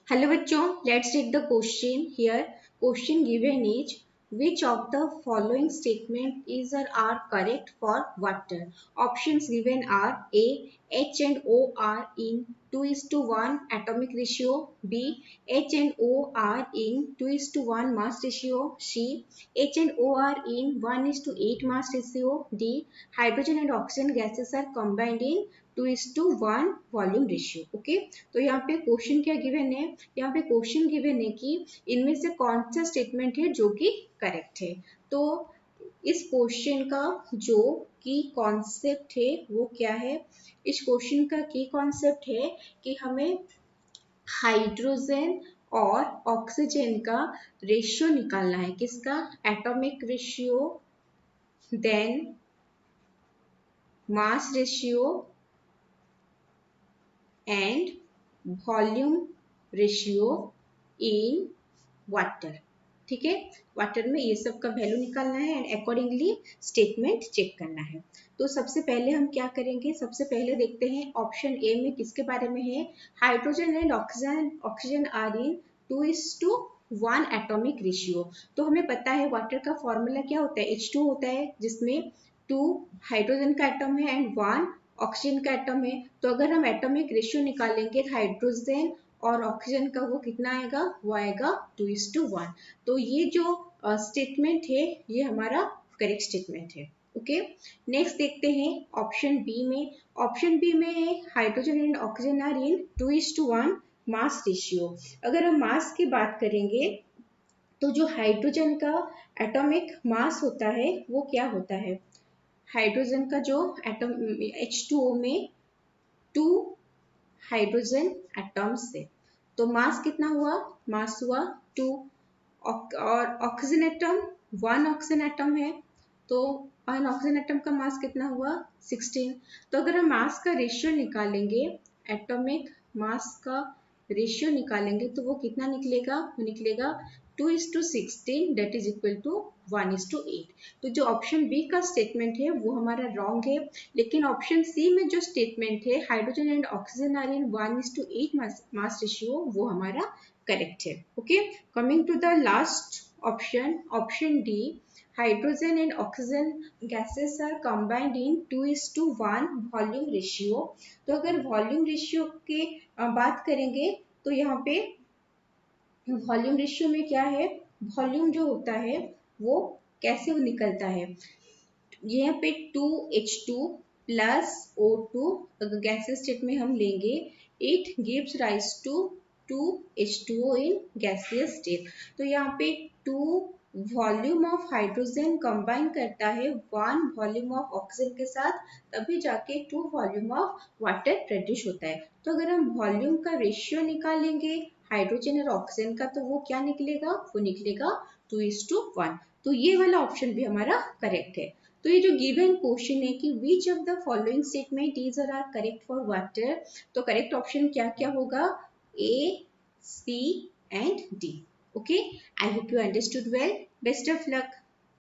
Hello बच्चों, let's take the question here. Question given is which of the following statement is or are correct for water? Options given are A. H and O are in 2:1 atomic ratio. B. H and O are in 2:1 mass ratio. C. H and O are in 1:8 mass ratio. D. Hydrogen and oxygen gases are combined in 2:1 volume ratio. Okay, तो यहाँ पे question क्या given है? यहाँ पे question given है कि इनमें से कौन सा स्टेटमेंट है जो कि करेक्ट है. तो इस क्वेश्चन का जो की कॉन्सेप्ट है वो क्या है? इस क्वेश्चन का की कॉन्सेप्ट है कि हमें हाइड्रोजन और ऑक्सीजन का रेशियो निकालना है. किसका? Atomic ratio, then mass ratio and volume ratio in water. ठीक है, वाटर में ये सब का वैल्यू निकालना है एंड अकॉर्डिंगली स्टेटमेंट चेक करना है. तो सबसे पहले हम क्या करेंगे? सबसे पहले देखते हैं ऑप्शन ए में किसके बारे में है. Hydrogen and oxygen are in 2:1 atomic ratio. तो हमें पता है वाटर का फॉर्मूला क्या होता है? H2 होता है, जिसमें 2 हाइड्रोजन का एटम है एंड 1 ऑक्सीजन का एटम है. तो अगर हम एटॉमिक रेशियो निकालेंगे हाइड्रोजन और ऑक्सीजन का, वो कितना आएगा? वो आएगा 2:1. तो ये जो स्टेटमेंट है ये हमारा करेक्ट स्टेटमेंट है. ओके, नेक्स्ट देखते हैं ऑप्शन बी में. ऑप्शन बी में है hydrogen and oxygen are in 2:1 mass ratio. अगर हम मास की बात करेंगे तो जो हाइड्रोजन का एटॉमिक मास होता है वो क्या होता है? हाइड्रोजन का जो एटम H2O में 2 हाइड्रोजन एटम्स है, तो मास कितना हुआ? मास हुआ 2. और ऑक्सीजन एटम 1 ऑक्सीजन एटम है, तो 1 ऑक्सीजन एटम का मास कितना हुआ? 16. तो अगर हम मास का रेशियो निकालेंगे, एटॉमिक मास का रेशियो निकालेंगे, तो वो कितना निकलेगा? वो निकलेगा 2:16 दैट इज इक्वल टू 1:8. तो जो ऑप्शन बी का स्टेटमेंट है वो हमारा रॉन्ग है. लेकिन ऑप्शन सी में जो स्टेटमेंट है hydrogen and oxygen are in 1:8 mass ratio, वो हमारा करेक्ट है. Okay, coming to the last option, option D, hydrogen and oxygen gases are combined in 2:1 volume ratio. तो अगर वॉल्यूम रेशियो के बात करेंगे तो यहाँ पे वॉल्यूम रेशियो में क्या है? वॉल्यूम जो होता है वो कैसे वो निकलता है? यहाँ पे 2H2 प्लस O2 अगर गैसेस स्टेट में हम लेंगे, it gives rise to 2H2O in gaseous state. तो यहाँ पे 2 वॉल्यूम ऑफ हाइड्रोजन कंबाइन करता है 1 वॉल्यूम ऑफ ऑक्सीजन के साथ, तभी जाके 2 वॉल्यूम ऑफ वाटर प्रोड्यूस होता है. तो अगर हम वॉल्यूम का रेशियो निकालेंगे हाइड्रोजन और ऑक्सीजन का, तो वो क्या निकलेगा? वो निकलेगा 2:1. तो ये वाला ऑप्शन भी हमारा करेक्ट है. तो ये जो गिवन क्वेश्चन है कि which of the following statement is और आर करेक्ट फॉर वाटर, तो करेक्ट ऑप्शन क्या क्या होगा? A, C and D. Okay, I hope you understood well. Best of luck.